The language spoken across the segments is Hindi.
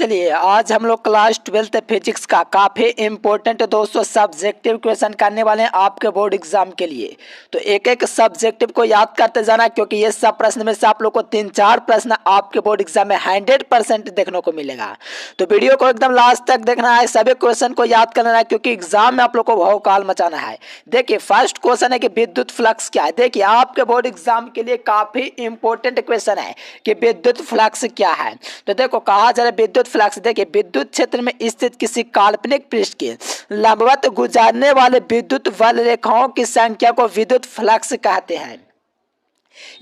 चलिए आज हम लोग क्लास 12th फिजिक्स का काफ़ी इम्पोर्टेंट दोस्तों सब्जेक्टिव क्वेश्चन करने वाले हैं आपके बोर्ड एग्जाम के लिए। तो एक एक सब्जेक्टिव को याद करते जाना, क्योंकि ये सब प्रश्न में से आप लोग को 3-4 प्रश्न आपके बोर्ड एग्जाम में 100% देखने को मिलेगा। तो वीडियो को एकदम लास्ट तक देखना है, सभी क्वेश्चन को याद करना है, क्योंकि एग्जाम में आप लोग को भौकाल मचाना है। देखिए फर्स्ट क्वेश्चन है कि विद्युत फ्लक्स क्या है। देखिए आपके बोर्ड एग्जाम के लिए काफ़ी इंपॉर्टेंट क्वेश्चन है कि विद्युत फ्लक्स क्या है। तो देखो कहा जा रहा है विद्युत फ्लक्स। देखिए विद्युत क्षेत्र में स्थित किसी काल्पनिक पृष्ठ के लंबवत गुजरने वाले विद्युत बल रेखाओं की संख्या को विद्युत फ्लक्स कहते हैं।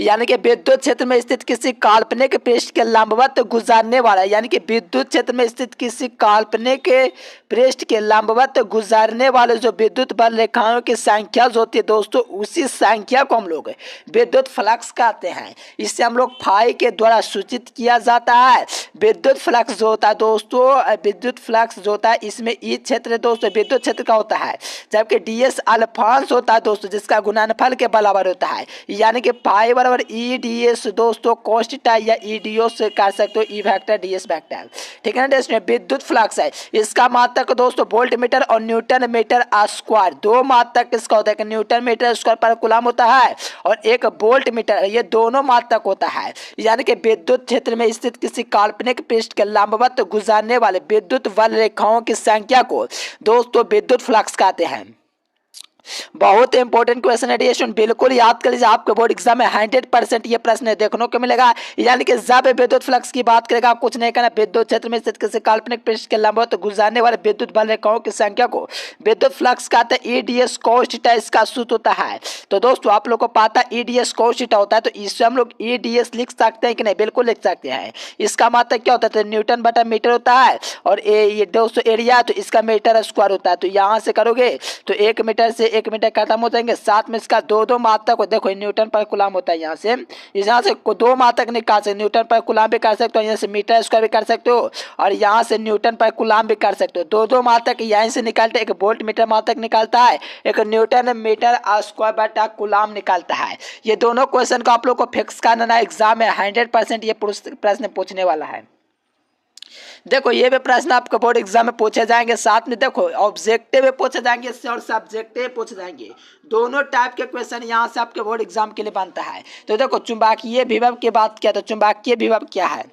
यानी कि विद्युत क्षेत्र में स्थित किसी काल्पनिक पृष्ठ के लंबवत गुजरने वाला, यानी कि विद्युत क्षेत्र में स्थित किसी काल्पनिक पृष्ठ के लंबवत गुजरने वाले जो विद्युत बल रेखाओं की संख्या जो होती है दोस्तों, उसी संख्या को हम लोग विद्युत फ्लक्स कहते हैं। इसे हम लोग फाई के द्वारा सूचित किया जाता है। विद्युत फ्लक्स जो होता है दोस्तों, विद्युत फ्लक्स जो होता है इसमें ई क्षेत्र दोस्तों विद्युत क्षेत्र का होता है, जबकि ds अल्फांश होता है दोस्तों जिसका गुणनफल के बराबर होता है। यानी कि फाई बराबर ई डी एस दोस्तों कॉस्ट या ई डी ओ से कर सकते हो, E vector D S vector. ठीक है ना दोस्तों, विद्युत फ्लक्स है। इसका मात्रक दोस्तों वोल्ट मीटर और न्यूटन मीटर स्क्वायर, दो मात्रक इसका होता है। न्यूटन मीटर स्क्वायर पर कूलम होता है और एक वोल्ट मीटर, ये दोनों मात्रक होता है। यानी कि विद्युत क्षेत्र में स्थित किसी काल्पनिक पृष्ठ के लंबवत गुजरने वाले विद्युत बल रेखाओं की संख्या को दोस्तों विद्युत फ्लक्स कहते हैं। बहुत इंपॉर्टेंट क्वेश्चन है, बिल्कुल याद कर लीजिए। आपके बोर्ड एग्जाम में 100% ये प्रश्न देखने को मिलेगा। यानी कि जब विद्युत फ्लक्स की बात करेगा कुछ नहीं करना, विद्युत क्षेत्र में स्थित किसी काल्पनिक पृष्ठ के लंबवत गुजरने वाले विद्युत बल रेखाओं की संख्या को विद्युत फ्लक्स कहते हैं। ईडीएस कॉस थीटा इसका सूत्र होता है। तो दोस्तों आप लोग को पता है ईडीएस कॉस थीटा होता है, तो इससे हम लोग ईडीएस लिख सकते हैं कि नहीं? बिल्कुल लिख सकते हैं। इसका मात्रक क्या होता है? तो न्यूटन बटा मीटर होता है और ये दोस्तों एरिया, तो इसका मीटर स्क्वायर होता है। तो यहाँ से करोगे तो 1 मीटर से 1 मीटर खत्म हो जाएंगे। साथ में इसका दो मात्रक को देखो, न्यूटन पर कूलम होता है। यहाँ से दो मात्रक निकाल सकते, न्यूटन पर कूलम भी कर सकते हो, यहाँ से मीटर स्क्वायर भी कर सकते हो और यहाँ से न्यूटन पर कूलम भी कर सकते हो। दो मात्रक यहाँ से निकालते, एक वोल्ट मीटर मात्रक निकालता है, एक न्यूटन मीटर स्क्वायर बटा कूलम निकालता है। ये दोनों क्वेश्चन को आप लोग को फिक्स करना है, एग्जाम में 100% ये प्रश्न पूछने वाला है। देखो ये भी प्रश्न आपके बोर्ड एग्जाम में पूछे जाएंगे। साथ में देखो ऑब्जेक्टिव में पूछे जाएंगे और सब्जेक्टिव पूछे जाएंगे। दोनों टाइप के क्वेश्चन यहाँ से आपके बोर्ड एग्जाम के लिए बनता है। तो देखो चुंबकीय विभव की बात किया, तो चुंबकीय विभव क्या है?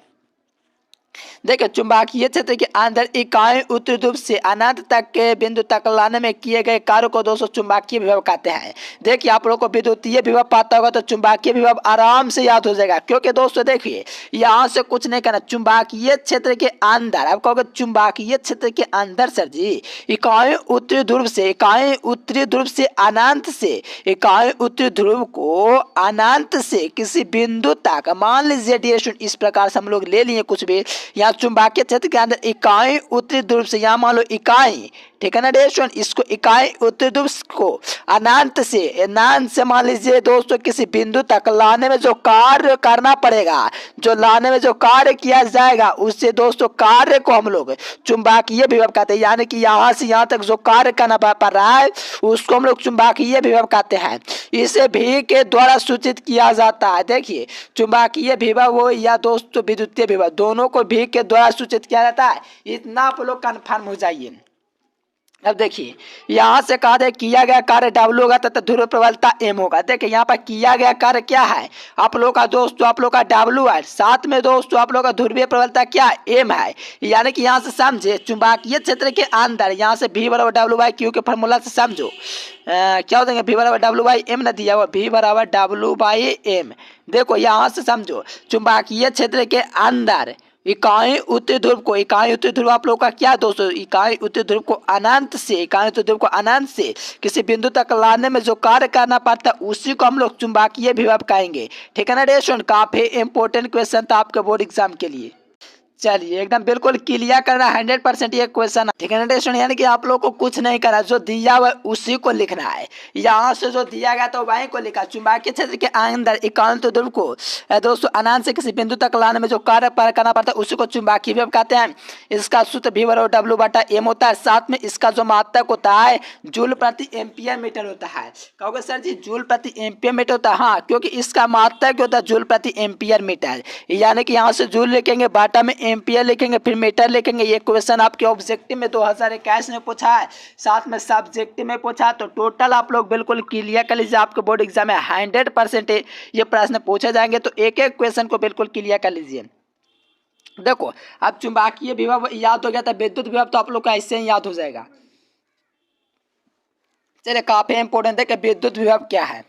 देखिए चुंबकीय क्षेत्र के अंदर इकाई उत्तरी ध्रुव से अनंत तक के बिंदु तक लाने में किए गए कार्य को दोस्तों चुंबकीय विभव कहते हैं। देखिए आप लोगों को विद्युतीय विभव पता होगा तो चुंबकीय विभव आराम से याद हो जाएगा, क्योंकि दोस्तों देखिए यहाँ से कुछ नहीं करना। चुंबकीय क्षेत्र के अंदर आप कहोगे चुंबकीय क्षेत्र के अंदर सर जी इकाई उत्तरी ध्रुव से इकाई उत्तरी ध्रुव को अनंत से किसी बिंदु तक, मान लीजिए डिएशन इस प्रकार से हम लोग ले लिए कुछ भी, यहाँ चुंबकीय क्षेत्र के अंदर इकाई उत्तरी ध्रुव से, यहाँ मान लो इकाई, ठीक है ना डेशन, इसको इकाई उत्तरी ध्रुव को अनंत से मान लीजिए दोस्तों किसी बिंदु तक लाने में जो कार्य करना पड़ेगा, जो लाने में जो कार्य किया जाएगा, उससे दोस्तों कार्य को हम लोग चुंबकीय विभव कहते हैं। यानी कि यहाँ से यहाँ तक जो कार्य करना पड़ रहा है उसको हम लोग चुंबकीय विभव कहते हैं। इसे भी के द्वारा सूचित किया जाता है। देखिए चुंबकीय विभव हो या दोस्तों विद्युतीय विभव, दोनों को भी के द्वारा सूचित किया जाता है। इतना आप लोग कन्फर्म हो जाइए। अब देखिए यहाँ से कहा जाए किया गया कार्य W होगा तथा ध्रुव प्रबलता M होगा। देखिए यहाँ पर किया गया कार्य क्या है आप लोग का दोस्तों, आप लोग का W है, साथ में दोस्तों आप लोग का ध्रुवीय प्रबलता क्या M है। यानी कि यहाँ से समझे चुंबकीय क्षेत्र के अंदर यहाँ से V बराबर W/Q के फॉर्मूला से समझो क्या हो जाएंगे, V बराबर W/M न दिया हुआ, V बराबर W/M। देखो यहाँ से समझो चुंबकीय क्षेत्र के अंदर इकाई उत्तरी ध्रुव आप लोग का क्या दोस्तों, इकाई उत्तरी ध्रुव को अनंत से किसी बिंदु तक लाने में जो कार्य करना पड़ता है उसी को हम लोग चुंबकीय विभव कहेंगे। ठीक है ना डेशन, काफी इंपॉर्टेंट क्वेश्चन था आपके बोर्ड एग्जाम के लिए। चलिए एकदम बिल्कुल क्लियर करना 100% ये क्वेश्चन, ठीक है ना दोस्तों। यानी कि आप लोग को कुछ नहीं करना, जो दिया हुआ उसी को लिखना है। यहाँ से जो दिया गया तो वहीं को लिखा। चुंबकीय क्षेत्र के अंदर इकाई उत्तरी ध्रुव को दोस्तों अनंत से किसी बिंदु तक लाने में जो कार्य करना पड़ता है उसी को चुंबकीय विभव कहते हैं। इसका सूत्र V बराबर W/M होता है। साथ में इसका जो मात्रक होता है जूल प्रति एम्पियर मीटर होता है। कहोगे सर जी जूल प्रति एम्पियर मीटर होता है, हाँ, क्योंकि इसका मात्रक होता है जूल प्रति एम्पियर मीटर। यानी कि यहाँ से जूल लिखेंगे, बाटा में एम्पियर लिखेंगे, फिर मीटर लिखेंगे। ये क्वेश्चन आपके ऑब्जेक्टिव में 2021 में पूछा है, साथ में सब्जेक्टिव में पूछा। तो टोटल आप लोग बिल्कुल क्लियर कर लीजिए, आपके बोर्ड एग्जाम में 100% ये प्रश्न पूछे जाएंगे। तो एक एक क्वेश्चन को बिल्कुल क्लियर कर लीजिए। देखो, अब चुंबकीय विभव याद हो गया था, विद्युत विभव तो आप लोग का ऐसे ही याद हो जाएगा। चलिए, काफी इंपॉर्टेंट है कि विद्युत विभव क्या है।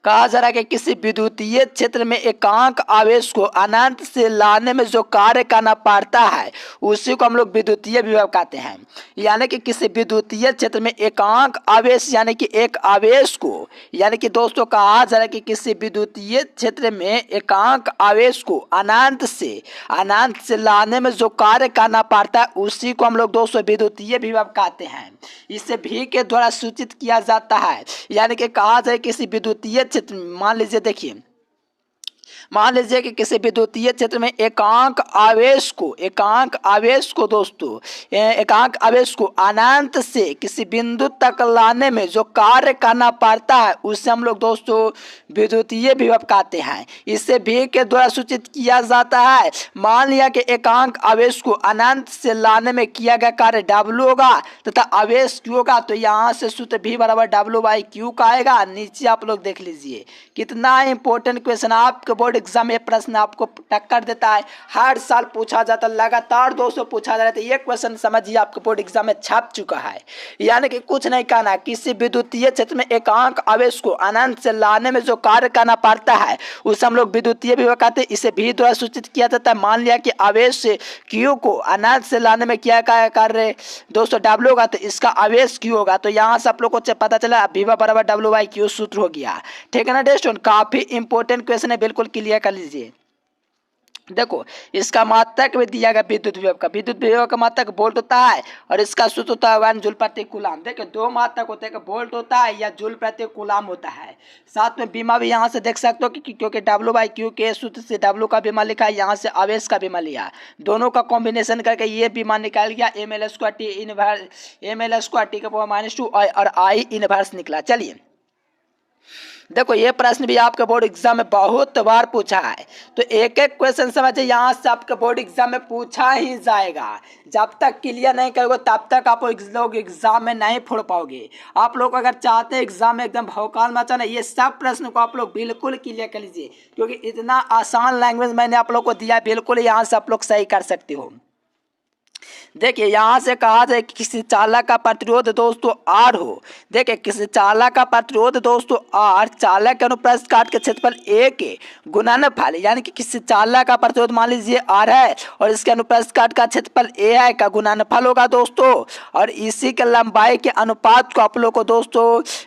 कहा जा रहा है कि किसी विद्युतीय क्षेत्र में एकांक आवेश को अनंत से लाने में जो कार्य करना पड़ता है उसी को हम लोग विद्युतीय विभव कहते हैं। यानी कि किसी विद्युतीय क्षेत्र में एकांक आवेश यानी कि एक आवेश को, यानी कि दोस्तों कहा जा रहा है कि किसी विद्युतीय क्षेत्र में एकांक आवेश को अनंत से लाने में जो कार्य करना पड़ता है उसी को हम लोग दोस्तों विद्युतीय विभव कहते हैं। इसे भी के द्वारा सूचित किया जाता है। यानी कि कहा जाए किसी विद्युतीय क्षेत्र में, मान लीजिए कि किसी विद्युतीय क्षेत्र में एकांक आवेश को दोस्तों एकांक आवेश को अनंत से किसी बिंदु तक लाने में जो कार्य करना पड़ता है उसे हम लोग दोस्तों विद्युतीय विभव कहते हैं। इसे भी के द्वारा सूचित किया जाता है। मान लिया कि एकांक आवेश को अनंत से लाने में किया गया कार्य W होगा तथा आवेश Q होगा। तो यहाँ से सूत्र V बराबर W/Q का आएगा। नीचे आप लोग देख लीजिए, कितना इंपॉर्टेंट क्वेश्चन आपके बोर्ड एग्जाम में प्रश्न आपको टक्कर देता है। हर साल पूछा जाता है, लगातार 200 पूछा जा रहा है। ये क्वेश्चन समझिए आपके बोर्ड एग्जाम में छप चुका है। यानी कि कुछ नहीं कहना, किसी विद्युतीय क्षेत्र में एकांक आवेश को अनंत से लाने में जो कार्य करना पड़ता है उसे हम लोग विद्युतीय विभव कहते हैं। इसे भी द्वारा सूचित किया जाता है। मान लिया कि आवेश Q को अनंत से लाने में क्या कार्य दोस्तों W होगा, तो इसका आवेश Q होगा। तो यहाँ से आप लोग को पता चला V बराबर W/Q सूत्र हो गया। ठीक है ना दोस्तों, काफी इंपॉर्टेंट क्वेश्चन है, बिल्कुल क्लियर कर लीजिए। देखो, इसका मात्रक भी दिया गया विद्युत विभव का। विद्युत विभव का मात्रक वोल्ट होता है और इसका सूत्र होता है 1 जूल प्रति कूलाम। देखिए, दो मात्रक होते हैं, वोल्ट होता है या जूल प्रति कूलाम होता है। साथ में बीमा भी यहाँ से देख सकते हो कि क्योंकि W/Q के सूत्र से W का बीमा लिखा है, यहाँ से आवेश का बीमा लिया, दोनों का कॉम्बिनेशन करके ये बीमा निकाल गया ml² T के पावर -2 और I इनवर्स निकला। चलिए, देखो, ये प्रश्न भी आपके बोर्ड एग्जाम में बहुत बार पूछा है। तो एक एक क्वेश्चन समझिए, यहाँ से आपके बोर्ड एग्जाम में पूछा ही जाएगा। जब तक क्लियर नहीं करोगे तब तक आप लोग एग्जाम में नहीं फोड़ पाओगे। आप लोग अगर चाहते हैं एग्जाम में एकदम भौकाल मचाना, ये सब प्रश्न को आप लोग बिल्कुल क्लियर कर लीजिए, क्योंकि इतना आसान लैंग्वेज मैंने आप लोग को दिया, बिल्कुल यहाँ से आप लोग सही कर सकते हो। देखिए, यहाँ से कहा जाए कि किसी चालक का प्रतिरोध दोस्तों R हो। देखिए, किसी चालक का प्रतिरोध दोस्तों R चालक के अनुप्रस्थ काट के क्षेत्रफल A के गुणनफल, यानी कि किसी चालक का प्रतिरोध मान लीजिए R है और इसके अनुप्रस्थ काट का क्षेत्रफल A है का गुणनफल होगा दोस्तों। और इसी के लंबाई के अनुपात को आप लोग को दोस्तों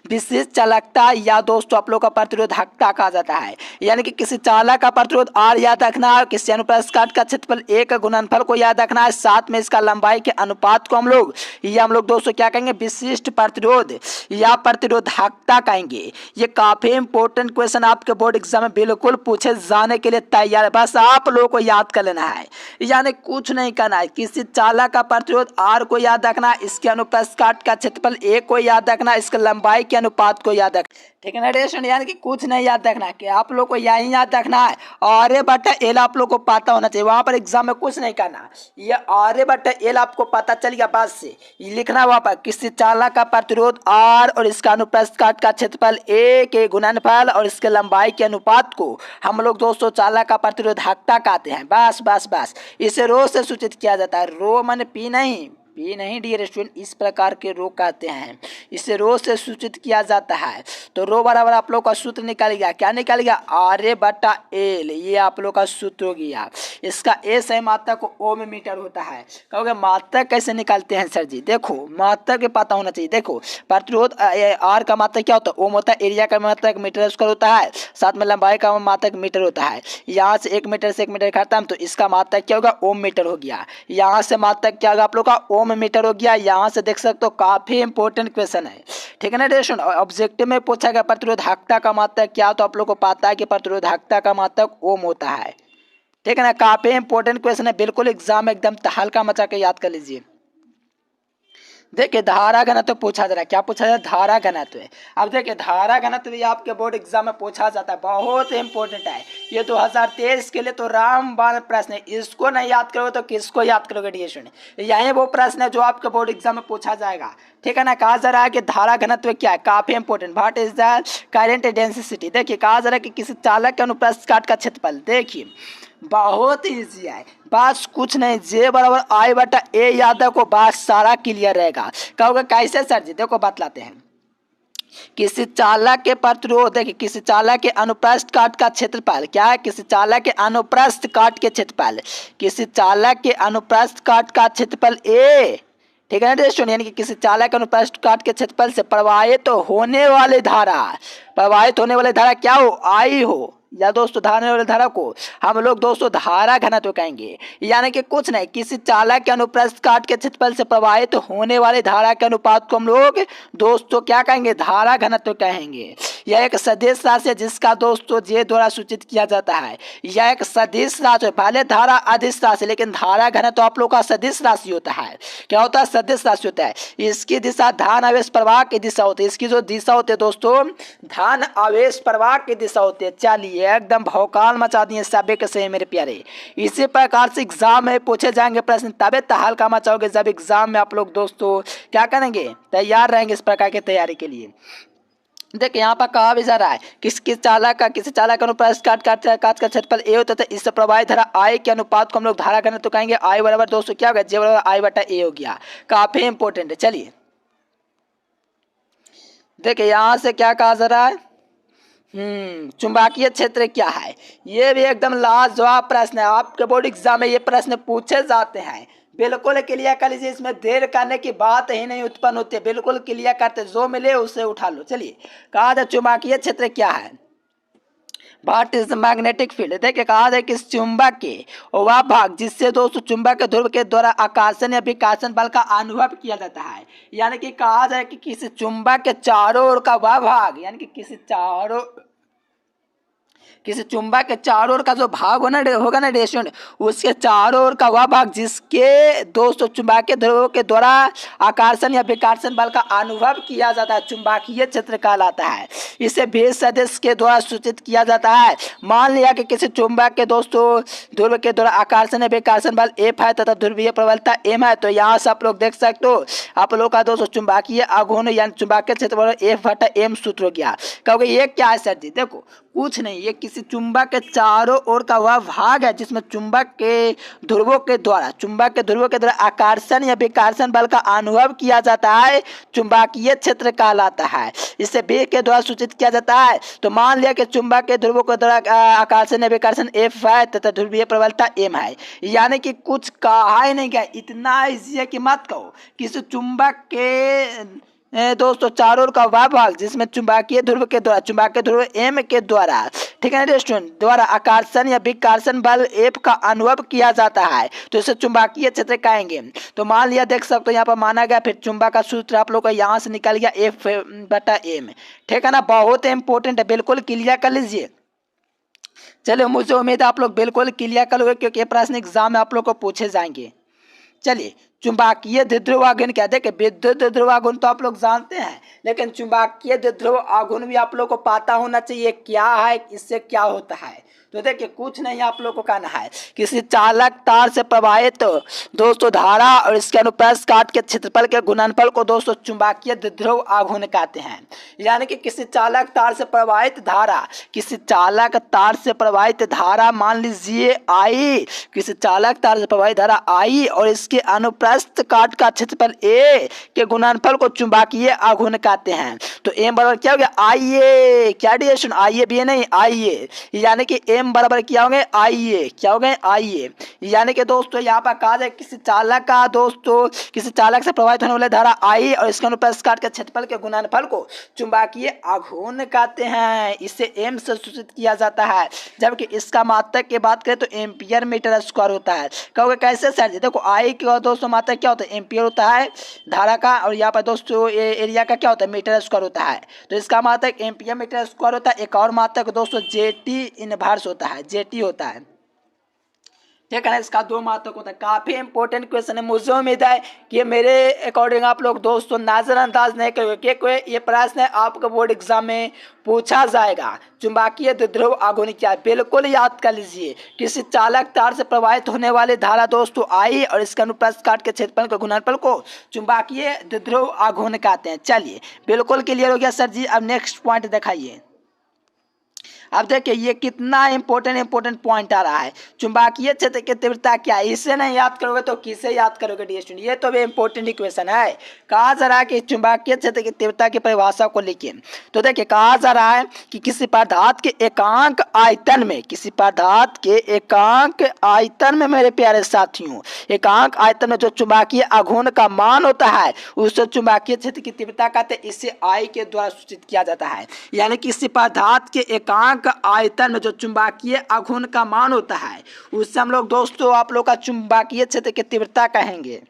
विशिष्ट चालकता या दोस्तों आप लोग का प्रतिरोधकता कहा जाता है। यानी कि किसी चालक का प्रतिरोध R याद रखना है, किसी अनुप्रस्थ काट का क्षेत्रफल A का गुणनफल को याद रखना है, साथ में इसका लंबाई के अनुपात को हम लोग दोस्तों क्या कहेंगे, विशिष्ट प्रतिरोध या प्रतिरोधकता कहेंगे। ये काफी इंपॉर्टेंट क्वेश्चन आपके बोर्ड एग्जाम में बिल्कुल पूछे जाने के लिए तैयार है, बस आप लोगों को याद कर लेना है। यानी कुछ नहीं करना है, किसी चालक का प्रतिरोध R को याद रखना, इसके अनुप्रस्थ काट का क्षेत्रफल A को याद रखना, इसके लंबाई के अनुपात को याद रखना। ठीक है ना रेशन, यानी कि कुछ नहीं याद रखना है कि आप लोग को यही याद रखना है R/L आप लोग को पता होना चाहिए। वहां पर एग्जाम में कुछ नहीं करना, ये R/L आपको पता चल गया, बस से लिखना वहां पर किसी चालक का प्रतिरोध R और इसका अनुप्रस्थ काट का क्षेत्रफल A के गुणनफल और इसके लंबाई के अनुपात को हम लोग दोस्तों चालक का प्रतिरोधकता कहते हैं। बस बस बस, इसे रो से सूचित किया जाता है। रो माने पी नहीं डियर स्टूडेंट, इस प्रकार के रो कहते हैं, इसे रो से सूचित किया जाता है। तो रो बराबर आप लोग का सूत्र निकाल गया, क्या निकाल गया, R/L, ये आप लोग का सूत्र हो गया। इसका S है मात्रक ओम मीटर होता है। कहोगे मात्रक कैसे निकालते हैं सर जी? देखो, मात्रक भी पता होना चाहिए। देखो, प्रतिरोध R का मात्रक क्या होता है, ओम होता है, एरिया का मात्रक मीटर स्क्वायर होता है, साथ में लंबाई का मात्रक मीटर होता है। यहाँ से 1 मीटर से 1 मीटर खत्म, तो इसका मात्रक क्या होगा, ओम मीटर हो गया। यहाँ से मात्रक क्या होगा आप लोग का, ओम मीटर हो गया। यहाँ से देख सकते हो, काफी इंपॉर्टेंट क्वेश्चन है। ठीक है ना रेशन, ऑब्जेक्टिव में पूछा गया प्रतिरोधकता का मात्रक क्या, तो आप लोग को पता है कि प्रतिरोधकता का मात्रक ओम होता है। ठीक है ना, काफी इंपॉर्टेंट क्वेश्चन है, बिल्कुल एग्जाम में एकदम हल्का मचा के याद कर लीजिए। देखिए धारा घनत्व पूछा जा रहा है, क्या पूछा जा रहा है? धारा घनत्व। अब देखिए धारा घनत्व ये आपके बोर्ड एग्जाम में पूछा जाता है, बहुत इंपॉर्टेंट है ये 2023 के लिए तो रामबाण प्रश्न है। इसको नहीं याद करोगे तो किसको याद करोगे डियर स्टूडेंट? यही वो प्रश्न है जो आपके बोर्ड एग्जाम में पूछा जाएगा, ठीक है ना। कहा जा रहा है कि धारा घनत्व क्या है, काफी important. What is the current density. देखिए कहा जा रहा है कि किसी चालक के अनुप्रस्थ काट का क्षेत्रफल। देखिए बहुत ईजी है, बस कुछ नहीं, जे बराबर आई बटा ए याद को बात सारा क्लियर रहेगा। कहोगे कैसे सर जी? देखो बतलाते हैं। किसी चालक के प्रतिरोध, देखिए किसी चालक के अनुप्रस्थ काट का क्षेत्रफल क्या है? किसी चालक के अनुप्रस्थ काट के क्षेत्रफल, किसी चालक के अनुप्रस्थ काट का क्षेत्रफल ए, ठीक है ना दोस्तों। यानी कि किसी चालक के अनुप्रस्थ काट के क्षेत्रफल से प्रवाहित होने वाली धारा, प्रवाहित होने वाली धारा क्या हो? आई हो, या दोस्तों धारा वाली धारा को हम लोग दोस्तों धारा घनत्व कहेंगे। यानी कि कुछ नहीं, किसी चालक के अनुप्रस्थ काट के क्षेत्रफल से प्रवाहित होने वाली धारा के अनुपात को हम लोग दोस्तों क्या कहेंगे? धारा घनत्व कहेंगे। यह एक सदिश राशि है जिसका दोस्तों जे द्वारा सूचित किया जाता है। यह एक सदिश राशि है, पहले धारा अदिश राशि, लेकिन धारा घनत्व आप लोग का सदिश राशि होता है। क्या होता है? सदिश राशि होता है। इसकी दिशा धान आवेश प्रवाह की दिशा होती है। इसकी जो दिशा होती है दोस्तों धान आवेश प्रवाह की दिशा होती है। चलिए एकदम भौकाल मचा दिए सभी के सही मेरे प्यारे। इसी प्रकार से एग्जाम में पूछे जाएंगे प्रश्न, तबे तहलका मचाओगे जब एग्जाम में आप लोग दोस्तों क्या करेंगे? तैयार रहेंगे इस प्रकार की तैयारी के लिए। देखिए यहाँ पर कहा भी जा रहा है किसी चालक का अनुप्रस्थ काट का क्षेत्रफल ए होता है, इससे प्रवाहित धारा आई के अनुपात को हम लोग धारा घनत्व तो कहेंगे। आई बराबर दोस्तों क्या होगा? जे बराबर आई बटा ए हो गया। काफी इंपॉर्टेंट है। चलिए देखिए यहाँ से क्या कहा जा रहा है, चुंबकीय क्षेत्र क्या है? ये भी एकदम लाजवाब प्रश्न है, आपके बोर्ड एग्जाम में ये प्रश्न पूछे जाते हैं। बिल्कुल क्लियर कर लीजिए, इसमें देर करने की बात ही नहीं उत्पन्न होती है, बिल्कुल क्लियर करते, जो मिले उसे उठा लो। चलिए कहा था चुंबकीय क्षेत्र क्या है? What is the magnetic field. देखिए कहा है कि चुंबक के वह भाग जिससे दोस्तों चुंबक के ध्रुव के द्वारा आकर्षण या विकर्षण बल का अनुभव किया जाता है। यानी कि कहा जाए कि किसी चुंबक के चारों ओर का वह भाग, यानी कि किसी चुंबक के चारों ओर का जो भाग होगा ना रेडिएशन, उसके चारों ओर का वह भाग जिसके दोस्तों चुंबकीय ध्रुवों के द्वारा आकर्षण या विकर्षण बल का अनुभव किया जाता है, चुंबकीय क्षेत्र कहलाता है। इसे भेद सदिश के द्वारा सूचित किया जाता है। मान लिया कि किसी चुंबक के दोस्तों ध्रुव के द्वारा आकर्षण या विकर्षण बल एफ है तथा ध्रुवीय प्रबलता एम है, तो यहाँ से आप लोग देख सकते हो आप लोग का दोस्तों चुंबकीय आघूर्ण यानी चुंबकीय क्षेत्र एफ बटा एम सूत्र हो गया। कहोगे ये क्या है सर जी? देखो कुछ नहीं, ये किसी चुंबक के चारों ओर का वह भाग है जिसमें चुंबक के ध्रुवों के द्वारा आकर्षण या विकर्षण बल का अनुभव किया जाता है, चुंबकीय क्षेत्र कहलाता है। इसे बी के द्वारा सूचित किया जाता है। तो मान लिया कि चुंबक के ध्रुवों के द्वारा आकर्षण या विकर्षण एफ है तथा ध्रुवीय प्रबलता एम है। यानी कि कुछ कहा ही नहीं गया, इतना इजी है कि मत कहो। किसी चुंबक के दोस्तों चारों ओर का वह भाग जिसमें चुंबकीय ध्रुव एम के द्वारा, ठीक है ना स्टूडेंट, द्वारा आकर्षण या विकर्षण बल एफ का अनुभव किया जाता है, तो इसे चुंबकीय क्षेत्र कहेंगे। तो मान लिया देख सकते हो यहाँ पर माना गया, फिर चुंबक का सूत्र आप लोग का यहाँ से निकल गया एफ बटा एम, ठीक है ना। बहुत इंपॉर्टेंट है, बिल्कुल क्लियर कर लीजिए। चलिए मुझे उम्मीद है आप लोग बिल्कुल क्लियर करोगे क्योंकि ये प्रश्न एग्जाम में आप लोग को पूछे जाएंगे। चलिए चुंबकीय द्विध्रुव आघूर्ण क्या? देखिए विद्युत द्विध्रुव आघूर्ण तो आप लोग जानते हैं, लेकिन चुंबकीय द्विध्रुव आघूर्ण भी आप लोग को पता होना चाहिए क्या है, इससे क्या होता है। तो देखिए कुछ नहीं आप लोग को कहना है, किसी चालक तार से प्रवाहित दोस्तों धारा और इसके अनुप्रस्थ काट के क्षेत्रफल के गुणनफल को दोस्तों चुंबकीय द्विध्रुव आघूर्ण कहते हैं। यानी कि किसी चालक तार से प्रवाहित धारा, मान लीजिए आई, किसी चालक तार से प्रवाहित धारा आई और इसके अनुप्रस्थ काट का क्षेत्रफल ए के गुणनफल को चुंबकीय आघूर्ण कहते हैं। तो एम बराबर क्या हो गया? आई ए, क्या डिरेक्शन? आई ए भी है नहीं, आई ए, यानी कि एम बराबर क्या हो गए? आई ए, क्या हो गए? आई ए। यानी कि दोस्तों यहाँ पर कहा जाए किसी चालक से प्रवाहित होने वाली धारा आई और इसके अनुप्रस्थ काट के क्षेत्रफल के गुणनफल को चुंबकीय आघूर्ण कहते हैं। इसे एम से सूचित किया जाता है, जबकि इसका मात्रक की बात करें तो एम्पियर मीटर स्क्वायर होता है। कहोगे कैसे सर जी? देखो आई का दोस्तों मात्रक क्या होता है? एम्पियर होता है धारा का, और यहाँ पर दोस्तों एरिया का क्या होता है? मीटर स्क्वायर होता है। तो इसका मात्रक एम्पियर मीटर स्क्वायर होता है। एक और मात्रक दोस्तों जेटी इनवर्स होता है, जेटी होता है, ठीक है ना। इसका 2 मार्क होता है। काफ़ी इंपॉर्टेंट क्वेश्चन है। मुझे उम्मीद है कि मेरे अकॉर्डिंग आप लोग दोस्तों नजरअंदाज नहीं करोगे क्योंकि ये प्रश्न आपके बोर्ड एग्जाम में पूछा जाएगा। चुंबकीय द्विध्रुव आघूर्ण क्या है, बिल्कुल याद कर लीजिए। किसी चालक तार से प्रवाहित होने वाली धारा दोस्तों आई और इसके अनुप्रस्थ काट के क्षेत्रफल के गुणनफल को चुंबकीय द्विध्रुव आघूर्ण कहते हैं। चलिए बिल्कुल क्लियर हो गया सर जी। अब नेक्स्ट पॉइंट दिखाइए। अब देखिए ये कितना इंपॉर्टेंट पॉइंट आ रहा है। चुंबकीय क्षेत्र की तीव्रता क्या है, इसे नहीं याद करोगे तो किसे याद करोगे डियर स्टूडेंट। ये तो भी इंपॉर्टेंट इक्वेशन है। कहा जा रहा है कि चुंबकीय क्षेत्र की तीव्रता की परिभाषा को लिखिए। तो देखिए कहा जा रहा है कि किसी पदार्थ के एकांक आयतन में, किसी पदार्थ के एकांक आयतन में मेरे प्यारे साथियों, एकांक आयतन में जो चुंबकीय आघूर्ण का मान होता है उसे चुंबकीय क्षेत्र की तीव्रता कहते हैं। इसे आई के द्वारा सूचित किया जाता है। यानी किसी पदार्थ के एकांक आयतन में जो चुंबकीय आघूर्ण का मान होता है उससे हम लोग दोस्तों आप लोग का चुंबकीय क्षेत्र की तीव्रता कहेंगे।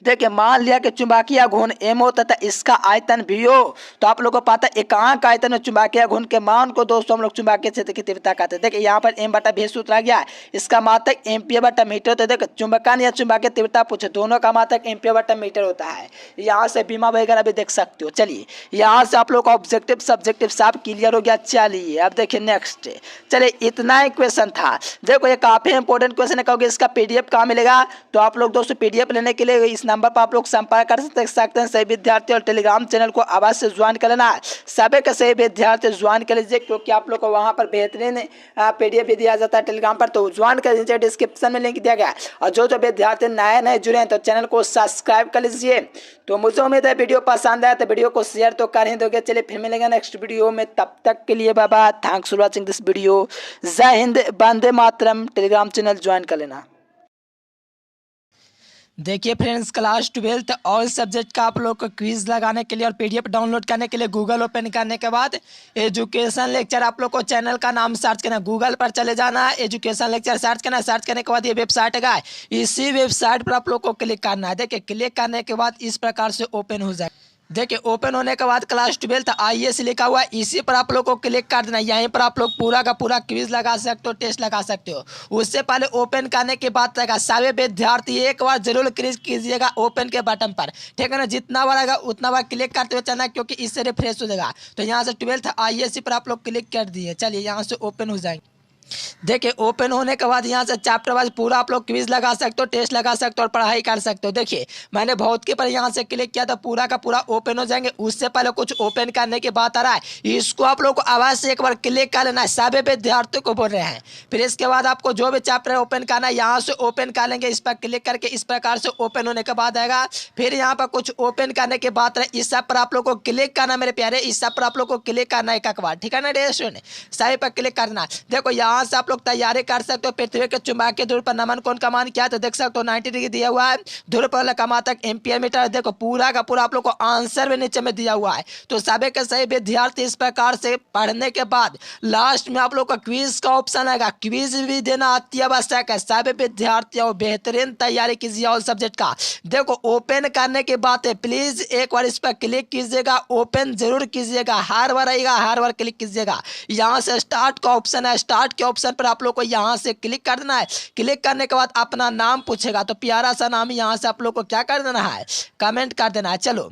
देखिए मान लिया कि चुंबकीय आघूर्ण m होता था, इसका आयतन भी हो, तो आप लोगों को पता है एकांक आयतन में चुंबकीय आघूर्ण के मान को दोस्तों हम लोग चुंबकीय क्षेत्र की तीव्रता कहते हैं। देखिए यहाँ पर m/v सूत्र आ गया है, इसका मात्रक एम्पियर/मीटर। तो देखो चुंबकन या चुंबकीय तीव्रता पूछे दोनों का मात्रक एम्पियर/मीटर होता है। यहाँ से बीमा वगैरह भी देख सकते हो। चलिए यहाँ से आप लोग का ऑब्जेक्टिव सब्जेक्टिव सब क्लियर हो गया। चलिए अब देखिए नेक्स्ट। चलिए इतना ही क्वेश्चन था। देखो ये काफी इंपॉर्टेंट क्वेश्चन है। कहोगे इसका PDF कहाँ मिलेगा, तो आप लोग दोस्तों PDF लेने के लिए इस नंबर पर आप लोग संपर्क कर सकते हैं। सभी विद्यार्थी और टेलीग्राम चैनल को अवश्य ज्वाइन कर लेना। सभी के सभी विद्यार्थी ज्वाइन कर लीजिए क्योंकि आप लोग को वहां पर बेहतरीन PDF भी दिया जाता है टेलीग्राम पर, तो ज्वाइन कर लीजिए। डिस्क्रिप्शन में लिंक दिया गया है। और जो विद्यार्थी नए जुड़े हैं तो चैनल को सब्सक्राइब कर लीजिए। तो मुझे उम्मीद है वीडियो पसंद आया तो वीडियो को शेयर तो कर ही दोगे। चलिए फिर मिलेंगे नेक्स्ट वीडियो में, तब तक के लिए bye bye. Thanks for watching this video. जय हिंद, वंदे मातरम। टेलीग्राम चैनल ज्वाइन कर लेना। देखिए फ्रेंड्स क्लास 12 ऑल सब्जेक्ट का आप लोग को क्विज लगाने के लिए और PDF डाउनलोड करने के लिए गूगल ओपन करने के बाद एजुकेशन लेक्चर आप लोग को चैनल का नाम सर्च करना है। गूगल पर चले जाना है, एजुकेशन लेक्चर सर्च करना है। सर्च करने के बाद ये वेबसाइट का है, इसी वेबसाइट पर आप लोग को क्लिक करना है। देखिए क्लिक करने के बाद इस प्रकार से ओपन हो जाए। देखिए ओपन होने के बाद क्लास 12 IAS लिखा हुआ है, इसी पर आप लोग को क्लिक कर देना। यहीं पर आप लोग पूरा का पूरा क्विज लगा सकते हो, टेस्ट लगा सकते हो। उससे पहले ओपन करने के बाद तक सभी विद्यार्थी एक बार जरूर क्लिक कीजिएगा ओपन के बटन पर, ठीक है ना। जितना बार आएगा उतना बार क्लिक करते हुए चलना क्योंकि इससे रिफ्रेश हो जाएगा। तो यहाँ से 12 IAS पर आप लोग क्लिक कर दिए। चलिए यहाँ से ओपन हो जाएंगे। देखिए ओपन होने के बाद यहाँ से चैप्टर वाइज पूरा आप लोग क्विज लगा सकते हो, टेस्ट लगा सकते हो और पढ़ाई कर सकते हो। देखिए मैंने भौतिकी पर यहाँ से क्लिक किया तो पूरा का पूरा ओपन हो जाएंगे। उससे पहले कुछ ओपन करने की बात आ रहा है, इसको आप लोग को आवाज से एक बार क्लिक कर लेना है। सभी विद्यार्थियों को बोल रहे हैं। फिर इसके बाद आपको जो भी चैप्टर ओपन करना है यहाँ से ओपन कर लेंगे। इस पर क्लिक करके इस प्रकार से ओपन होने के बाद आएगा। फिर यहाँ पर कुछ ओपन करने की बात रहे, इस सब पर आप लोग को क्लिक करना मेरे प्यारे। इस सब पर आप लोग को क्लिक करना है एक बार, ठीक है ना डियर स्टूडेंट। सभी पर क्लिक करना। देखो यहाँ से आप लोग तैयारी कर सकते हो। पृथ्वी के चुंबकीय ध्रुव पर नमन कोण का मान क्या है, तो देख सकते हो 90 डिग्री दिया हुआ है। ध्रुव पर का मात्रक एम्पियर मीटर। देखो पूरा का पूरा आप लोग को आंसर भी नीचे में दिया हुआ है। तो सभी के सही विद्यार्थी इस प्रकार से पढ़ने के बाद लास्ट में आप लोग का क्विज का ऑप्शन आएगा। क्विज भी देना अति आवश्यक है। सभी विद्यार्थियों बेहतरीन तैयारी कीजिए ऑल सब्जेक्ट का। देखो ओपन करने के बाद प्लीज एक बार इस पर क्लिक कीजिएगा, ओपन जरूर कीजिएगा। हर बार आएगा, हर बार क्लिक कीजिएगा। यहाँ से स्टार्ट का ऑप्शन है, स्टार्ट के ऑप्शन पर आप लोग को यहाँ से क्लिक कर देना है। क्लिक करने के बाद अपना नाम पूछेगा, तो प्यारा सा नाम यहाँ से आप लोग को क्या कर देना है, कमेंट कर देना है। चलो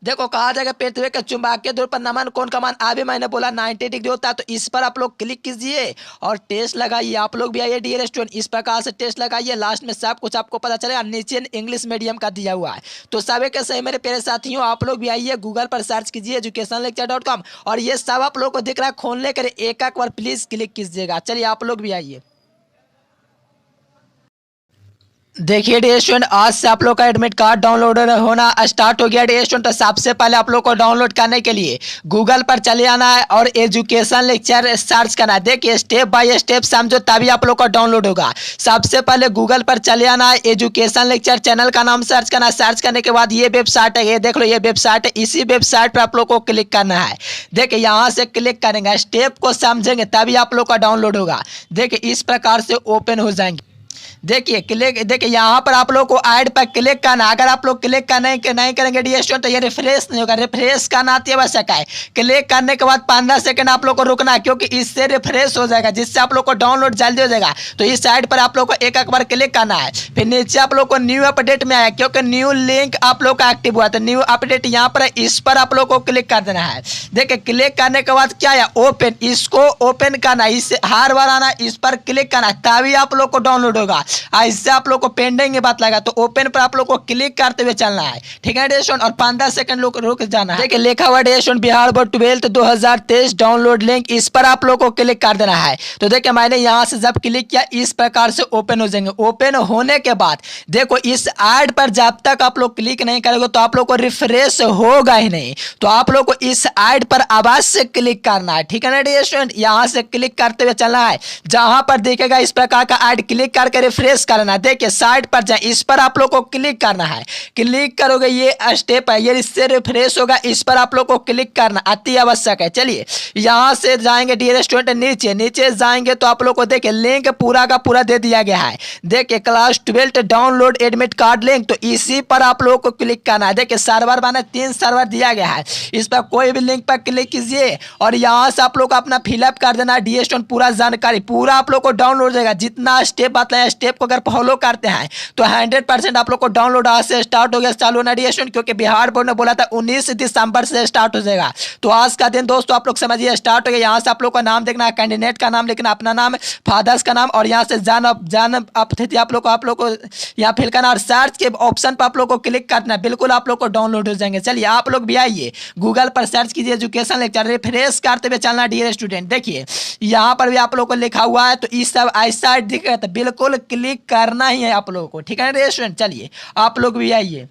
देखो कहा जाएगा पृथ्वी के चुंबकीय ध्रुव पर नमन कोण का मान, अभी मैंने बोला 90 डिग्री होता है। तो इस पर आप लोग क्लिक कीजिए और टेस्ट लगाइए। आप लोग भी आइए डियर स्टूडेंट, इस प्रकार से टेस्ट लगाइए। लास्ट में सब कुछ आपको पता चलेगा। नीचे इंग्लिश मीडियम का दिया हुआ है। तो सभी के सही मेरे प्यारे साथियों, आप लोग भी आइए गूगल पर सर्च कीजिए educationlecture.com और ये सब आप लोग को दिख रहा है खोलने के लिए एक बार प्लीज क्लिक कीजिएगा। चलिए आप लोग भी आइए। देखिए डियर स्टूडेंट आज से आप लोग का एडमिट कार्ड डाउनलोड होना स्टार्ट हो गया डियर स्टूडेंट। तो सबसे पहले आप लोग को डाउनलोड करने के लिए गूगल पर चले आना है और एजुकेशन लेक्चर सर्च करना है। देखिए स्टेप बाय स्टेप समझो तभी आप लोग का डाउनलोड होगा। सबसे पहले गूगल पर चले आना है, एजुकेशन लेक्चर चैनल का नाम सर्च करना है। सर्च करने के बाद ये वेबसाइट है, ये देख लो ये वेबसाइट है। इसी वेबसाइट पर आप लोग को क्लिक करना है। देखिए यहाँ से क्लिक करेंगे, स्टेप को समझेंगे तभी आप लोग का डाउनलोड होगा। देखिए इस प्रकार से ओपन हो जाएंगे। देखिए क्लिक, देखिए यहाँ पर आप लोग को ऐड पर क्लिक करना। अगर आप लोग क्लिक नहीं करेंगे डियर स्टूडेंट तो ये रिफ्रेश नहीं होगा। रिफ्रेश करना अति आवश्यक है। क्लिक करने के बाद 15 सेकंड आप लोग को रुकना है, क्योंकि इससे रिफ्रेश हो जाएगा, जिससे आप लोग को डाउनलोड जल्दी हो जाएगा। तो इस साइड पर आप लोग को एक बार क्लिक करना है। फिर नीचे आप लोग को न्यू अपडेट में आया, क्योंकि न्यू लिंक आप लोग का एक्टिव हुआ, तो न्यू अपडेट यहाँ पर इस पर आप लोग को क्लिक कर देना है। देखिए क्लिक करने के बाद क्या है, ओपन, इसको ओपन करना, इससे हर बार आना, इस पर क्लिक करना, तभी आप लोग को डाउनलोड होगा। इससे आप लोग को पेंडिंग बात लगा, तो ओपन पर आप लोग को क्लिक करते हुए चलना है, ठीक है डियर स्टूडेंट, और 15 सेकंड रुक जाना है। देखिए लिखा हुआ dear student Bihar board 12th 2023 download link, इस पर आप लोग को क्लिक कर देना है। तो देखिए मैंने यहाँ से जब क्लिक किया इस प्रकार से ओपन हो जाएंगे। ओपन होने के बाद देखो इस ऐड पर जब तक आप लोग क्लिक नहीं करोगे तो आप लोग को रिफ्रेश होगा ही नहीं। तो आप लोग को इस ऐड पर आवाज से क्लिक करना है, ठीक है ना डियर स्टूडेंट। यहाँ से क्लिक करते हुए चलना है, जहां पर देखेगा इस प्रकार का ऐड, क्लिक करके रिफ्रेश करना। देखिए साइड पर जाए, इस पर आप लोग को क्लिक करना है। क्लिक करोगे ये स्टेप है, ये इससे रिफ्रेश होगा, इस पर आप लोग को क्लिक करना अति आवश्यक है। चलिए यहाँ से जाएंगे डियर स्टूडेंट, नीचे जाएंगे तो आप लोग को देखिए लिंक पूरा का पूरा दे दिया गया है। देखिए class 12 download admit card link, तो इसी पर आप लोग को क्लिक करना है। देखिए सर्वर बना, 3 सर्वर दिया गया है, इस पर कोई भी लिंक पर क्लिक कीजिए और यहाँ से आप लोग अपना फिलअप कर देना डियर स्टूडेंट, पूरा जानकारी पूरा आप लोग को डाउनलोड हो जाएगा। जितना स्टेप बताया स्टेप को अगर फॉलो करते हैं तो 100% आप लोग को डाउनलोड आज से स्टार्ट हो गया, चालू होना डियर स्टूडेंट, क्योंकि बिहार बोर्ड ने बोला था 19 दिसंबर से स्टार्ट हो जाएगा। तो आज का दिन दोस्तों आप लोग समझिए स्टार्ट हो गया। यहाँ से आप लोग का नाम देखना है, कैंडिडेट का नाम लिखना, अपना नाम, फादर्स का नाम, और यहाँ से जन्म तिथि आप लोग को यहाँ फिल करना, और सर्च के ऑप्शन पर आप लोग को क्लिक करना, बिल्कुल आप लोग को डाउनलोड हो जाएंगे। चलिए आप लोग भी आइए गूगल पर सर्च कीजिए एजुकेशन लेक्चर, रिफ्रेश करते हुए चलना डियर स्टूडेंट। देखिए यहाँ पर भी आप लोग को लिखा हुआ है, तो इस सब ऐसा दिख रहा है, तो बिल्कुल क्लिक करना ही है आप लोगों को, ठीक है ना डियर स्टूडेंट। चलिए आप लोग भी आइए।